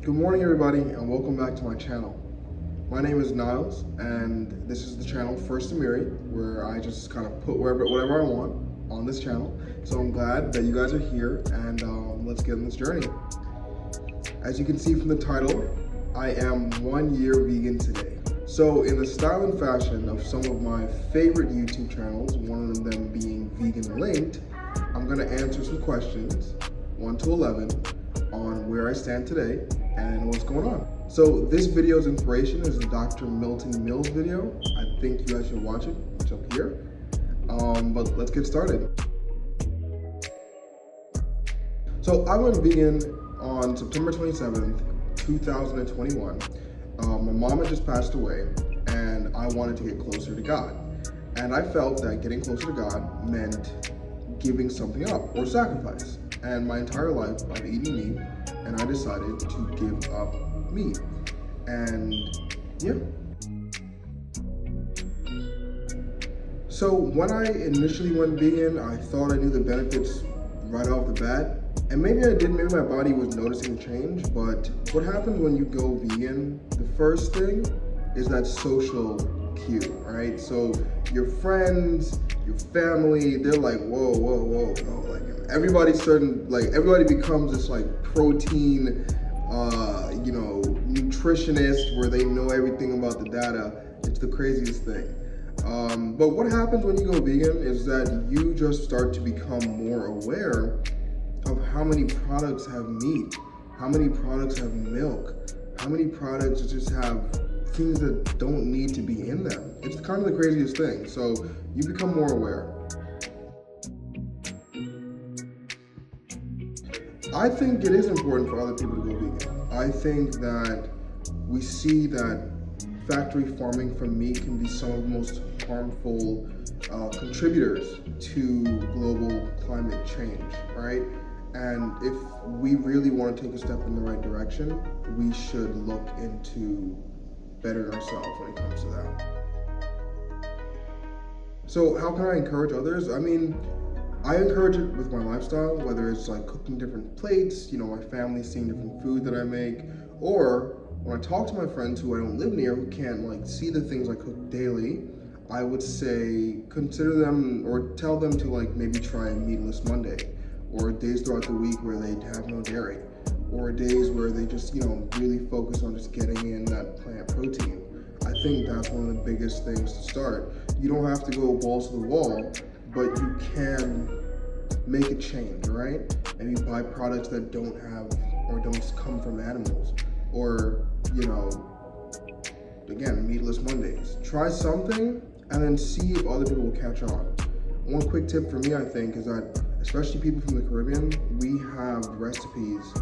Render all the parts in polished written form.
Good morning everybody and welcome back to my channel. My name is Niles and this is the channel First Amiri, where I just kind of put whatever I want on this channel. So I'm glad that you guys are here and let's get on this journey. As you can see from the title, I am 1 year vegan today. So in the style and fashion of some of my favorite YouTube channels, one of them being Vegan Linked, I'm going to answer some questions 1 to 11 on where I stand today and what's going on. So this video's inspiration is a Dr. Milton Mills video. I think you guys should watch it. It's up here. But let's get started. So I went vegan on September 27th, 2021. My mom had just passed away and I wanted to get closer to God. And I felt that getting closer to God meant giving something up or sacrifice. And my entire life I've eaten meat and I decided to give up meat. And yeah. So when I initially went vegan, I thought I knew the benefits right off the bat. And maybe I did, maybe my body was noticing the change, but what happens when you go vegan, the first thing is that social cue, right? So your friends, your family, they're like, whoa, like everybody becomes this like protein, nutritionist where they know everything about the data. It's the craziest thing. But what happens when you go vegan is that you just start to become more aware of how many products have meat, how many products have milk, how many products just have things that don't need to be in them. It's kind of the craziest thing. So you become more aware. I think it is important for other people to go vegan. I think that we see that factory farming from meat can be some of the most harmful contributors to global climate change, right? And if we really want to take a step in the right direction, we should look into bettering ourselves when it comes to that. So how can I encourage others? I mean, I encourage it with my lifestyle, whether it's like cooking different plates, my family seeing different food that I make, or when I talk to my friends who I don't live near, who can't like see the things I cook daily, I would say consider them or tell them to like maybe try a meatless Monday, or days throughout the week where they have no dairy, or days where they just, really focus on just getting in that plant protein. I think that's one of the biggest things to start. You don't have to go balls to the wall, but you can make a change, right? Maybe buy products that don't have or don't come from animals, or, again, meatless Mondays. Try something and then see if other people will catch on. One quick tip for me, I think, is that especially people from the Caribbean, we have recipes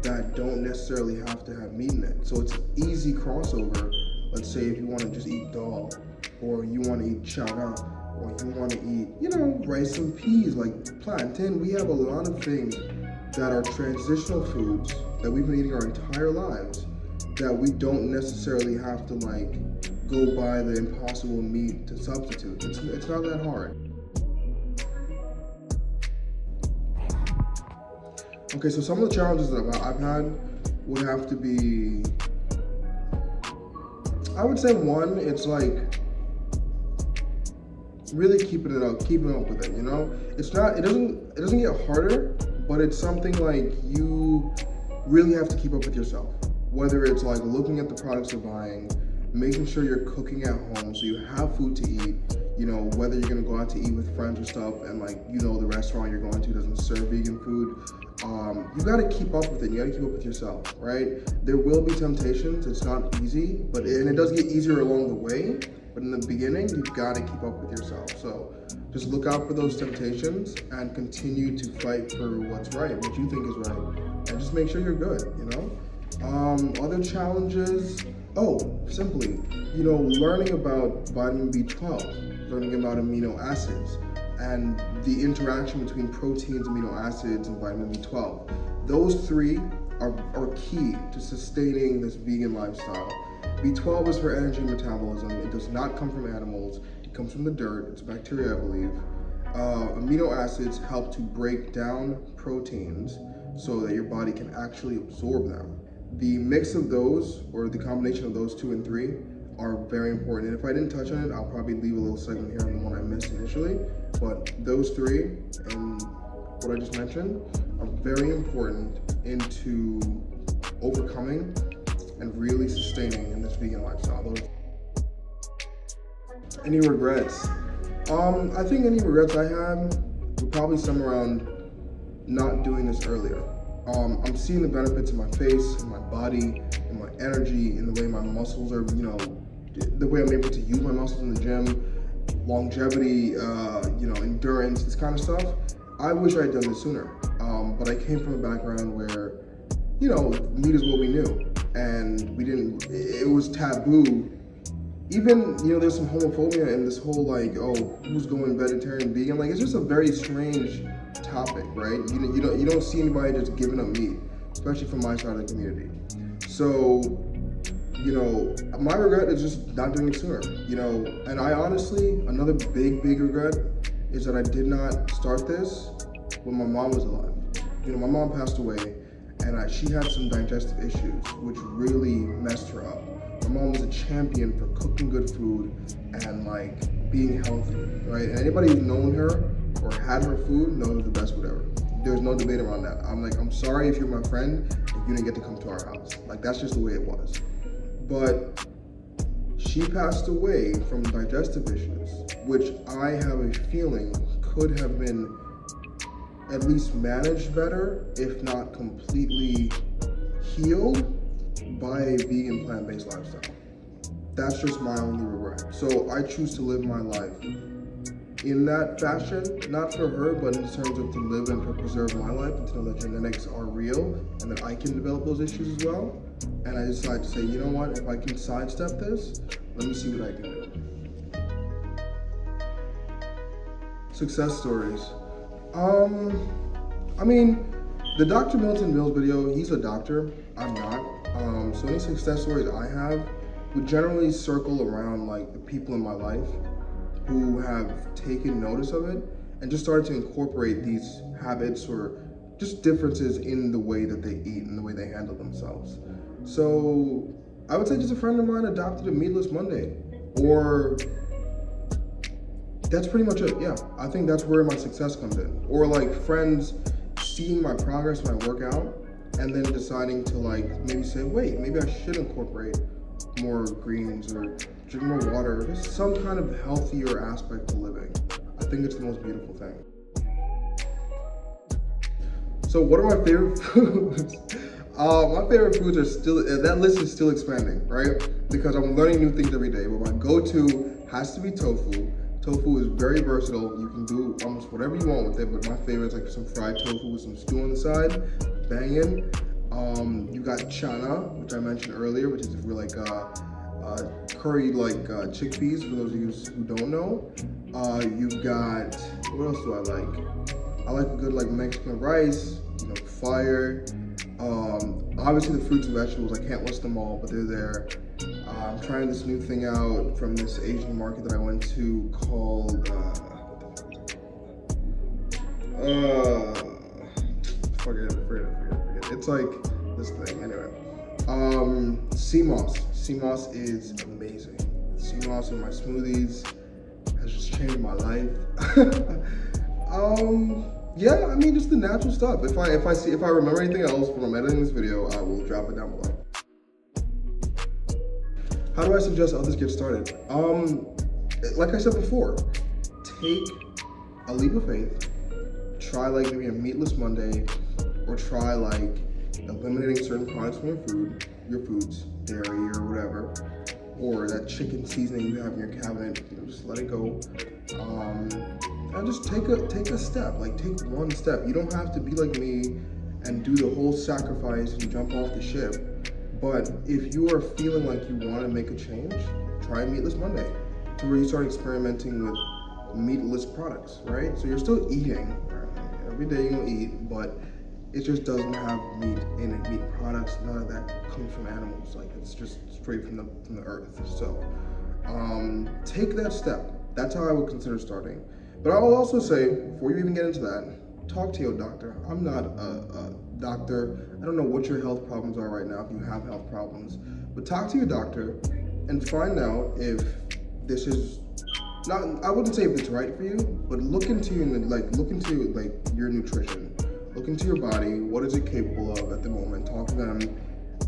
that don't necessarily have to have meat in it. So it's easy crossover. Let's say if you want to just eat dal, or you want to eat chana, or you want to eat, rice and peas, like plantain. We have a lot of things that are transitional foods that we've been eating our entire lives that we don't necessarily have to like go buy the impossible meat to substitute. It's not that hard. Okay, so some of the challenges that I've had would have to be, I would say one, it's like really keeping up with it, It doesn't get harder, but it's something like you really have to keep up with yourself. Whether it's like looking at the products you're buying, making sure you're cooking at home so you have food to eat, whether you're gonna go out to eat with friends or stuff and the restaurant you're going to doesn't serve vegan food. You gotta keep up with it, you gotta keep up with yourself, right? There will be temptations, it's not easy, and it does get easier along the way, but in the beginning, you've gotta keep up with yourself. So just look out for those temptations and continue to fight for what's right, what you think is right, and just make sure you're good, Other challenges, simply, learning about vitamin B12, learning about amino acids, and the interaction between proteins, amino acids, and vitamin B12. Those three are key to sustaining this vegan lifestyle. B12 is for energy metabolism. It does not come from animals. It comes from the dirt. It's bacteria, I believe. Amino acids help to break down proteins so that your body can actually absorb them. the mix of those, or the combination of those 2 and 3, are very important. And if I didn't touch on it, I'll probably leave a little segment here on the one I missed initially. But those 3 and what I just mentioned are very important into overcoming and really sustaining in this vegan lifestyle. Any regrets? I think any regrets I have would probably stem around not doing this earlier. I'm seeing the benefits in my face, in my body, in my energy, in the way my muscles are, the way I'm able to use my muscles in the gym, longevity, endurance, this kind of stuff. I wish I had done this sooner, but I came from a background where, meat is what we knew, and it was taboo. Even, there's some homophobia in this whole, who's going vegetarian, vegan, it's just a very strange topic, right? You don't see anybody just giving up meat, especially from my side of the community. So, my regret is just not doing it sooner, and I honestly, another big regret is that I did not start this when my mom was alive. My mom passed away, and she had some digestive issues, which really messed her up. My mom was a champion for cooking good food and being healthy, right? And anybody who's known her or had her food knows the best food ever. There's no debate around that. I'm sorry if you're my friend if you didn't get to come to our house. That's just the way it was. But she passed away from digestive issues, which I have a feeling could have been at least managed better, if not completely healed, by a vegan plant-based lifestyle. That's just my only regret. So I choose to live my life in that fashion, not for her, but in terms of to live and to preserve my life and to know that genetics are real and that I can develop those issues as well. And I decided to say, you know what, if I can sidestep this, let me see what I can do. Success stories. The Dr. Milton Mills video, he's a doctor, I'm not. So any success stories I have would generally circle around the people in my life who have taken notice of it and just started to incorporate these habits or just differences in the way that they eat and the way they handle themselves. So I would say just a friend of mine adopted a meatless Monday, or that's pretty much it. Yeah, I think that's where my success comes in. Or friends seeing my progress when I work out and then deciding to maybe say, wait, maybe I should incorporate more greens or drink more water, just some kind of healthier aspect to living. I think it's the most beautiful thing. So what are my favorite foods? My favorite foods are still, that list is still expanding, right? Because I'm learning new things every day, but my go-to has to be tofu. Tofu is very versatile. You can do almost whatever you want with it, but my favorite is some fried tofu with some stew on the side, banging. You got chana, which I mentioned earlier, which is really curry chickpeas, for those of you who don't know. You've got, what else do I like? I like a good Mexican rice, fire. Obviously the fruits and vegetables, I can't list them all, but they're there. I'm trying this new thing out from this Asian market that I went to called, forget it. It's this thing, anyway. Sea moss. Sea moss is amazing. Sea moss in my smoothies has just changed my life. Yeah, just the natural stuff. If I remember anything else when I'm editing this video, I will drop it down below. How do I suggest others get started? Like I said before, take a leap of faith. Try maybe a meatless Monday, or try eliminating certain products from your foods, dairy or whatever, or that chicken seasoning you have in your cabinet. Just let it go. And just take a step. Take one step. You don't have to be like me and do the whole sacrifice and jump off the ship. But if you are feeling like you want to make a change, try Meatless Monday, to where you start experimenting with meatless products, right? So you're still eating, right? Every day you're gonna eat, but it just doesn't have meat in it, meat products. None of that comes from animals. It's just straight from the earth. So take that step. That's how I would consider starting. But I will also say, before you even get into that, talk to your doctor. I'm not a doctor. I don't know what your health problems are right now, if you have health problems, but talk to your doctor and find out if this is not, I wouldn't say if it's right for you, but look into your nutrition. Look into your body, what is it capable of at the moment, talk to them,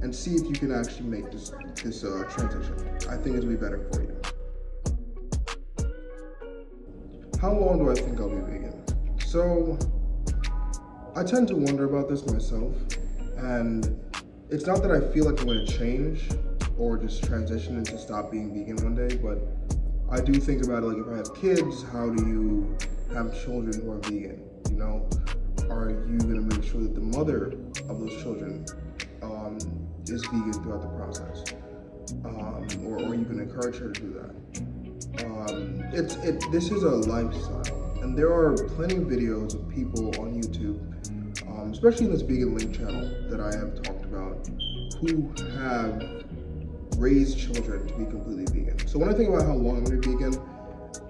and see if you can actually make this transition. I think it'll be better for you. How long do I think I'll be vegan? So, I tend to wonder about this myself, and it's not that I feel like I'm going to change or just transition into stop being vegan one day, but I do think about it, like if I have kids, how do you have children who are vegan, you know? Are you going to make sure that the mother of those children is vegan throughout the process? Or are you going to encourage her to do that? This is a lifestyle, and there are plenty of videos of people on YouTube, especially in this veganlinked channel that I have talked about, who have raised children to be completely vegan. So when I think about how long I'm going to be vegan,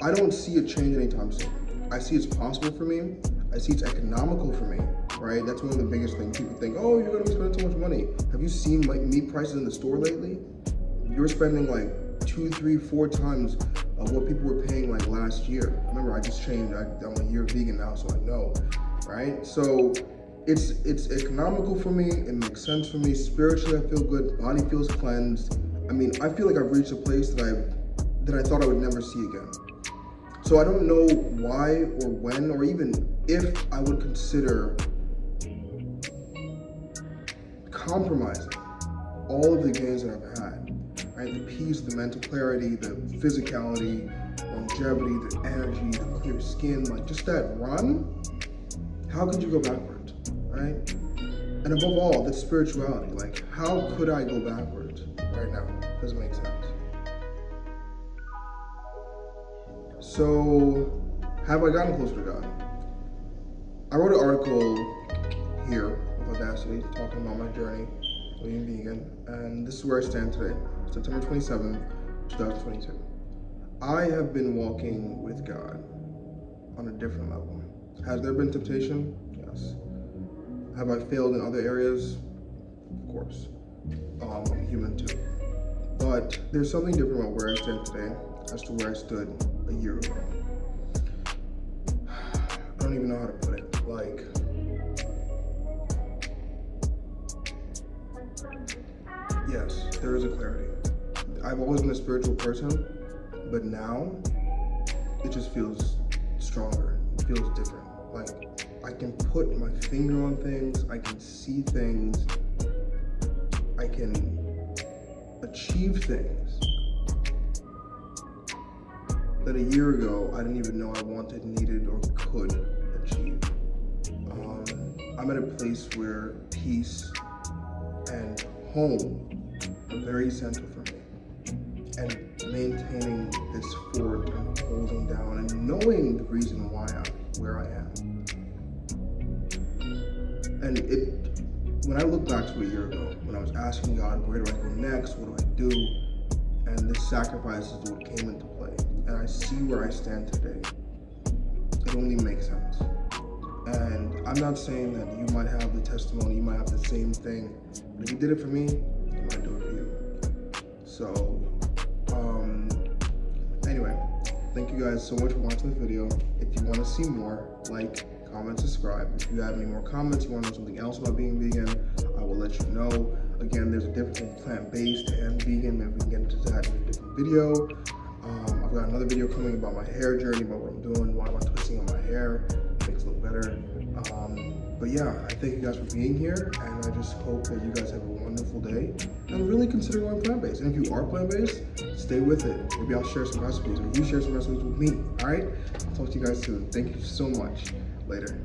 I don't see a change anytime soon. I see it's possible for me. I see it's economical for me, right? That's one of the biggest things. People think, oh, you're going to be spending too much money. Have you seen like meat prices in the store lately? You're spending like 2, 3, 4 times of what people were paying like last year. Remember, I just changed. I'm a year vegan now, so I know, right? So it's economical for me. It makes sense for me. Spiritually, I feel good. Body feels cleansed. I mean, I feel like I've reached a place that I thought I would never see again. So I don't know why or when or even if I would consider compromising all of the gains that I've had, right? The peace, the mental clarity, the physicality, longevity, the energy, the clear skin, like just that run. How could you go backwards, right? And above all, the spirituality, like how could I go backwards right now? Doesn't make sense. So, have I gotten closer to God? I wrote an article here with Audacity talking about my journey of being vegan, and this is where I stand today, September 27th, 2022. I have been walking with God on a different level. Has there been temptation? Yes. Have I failed in other areas? Of course. I'm human too. But there's something different about where I stand today as to where I stood a year ago. I don't even know how to put it. Like, yes, there is a clarity. I've always been a spiritual person, but now it just feels stronger. It feels different. Like, I can put my finger on things, I can see things, I can achieve things that a year ago I didn't even know I wanted, needed, or could achieve. I'm at a place where peace and home are very essential for me. And maintaining this fort and holding down and knowing the reason why I'm where I am. And when I look back to a year ago, when I was asking God, where do I go next? What do I do? And this sacrifice is what came into play. And I see where I stand today. It only makes sense. And I'm not saying that you might have the testimony, you might have the same thing, but if you did it for me, you might do it for you. So, anyway, thank you guys so much for watching this video. If you want to see more, like, comment, subscribe. If you have any more comments, you want to know something else about being vegan, I will let you know. Again, there's a difference between plant-based and vegan. Maybe we can get into that in a different video. I've got another video coming about my hair journey, about what I'm doing, why am I twisting on my hair, makes it look better. But yeah, I thank you guys for being here, and I just hope that you guys have a wonderful day, and really consider going plant-based. And if you are plant-based, stay with it. Maybe I'll share some recipes, or you share some recipes with me, all right? I'll talk to you guys soon. Thank you so much. Later.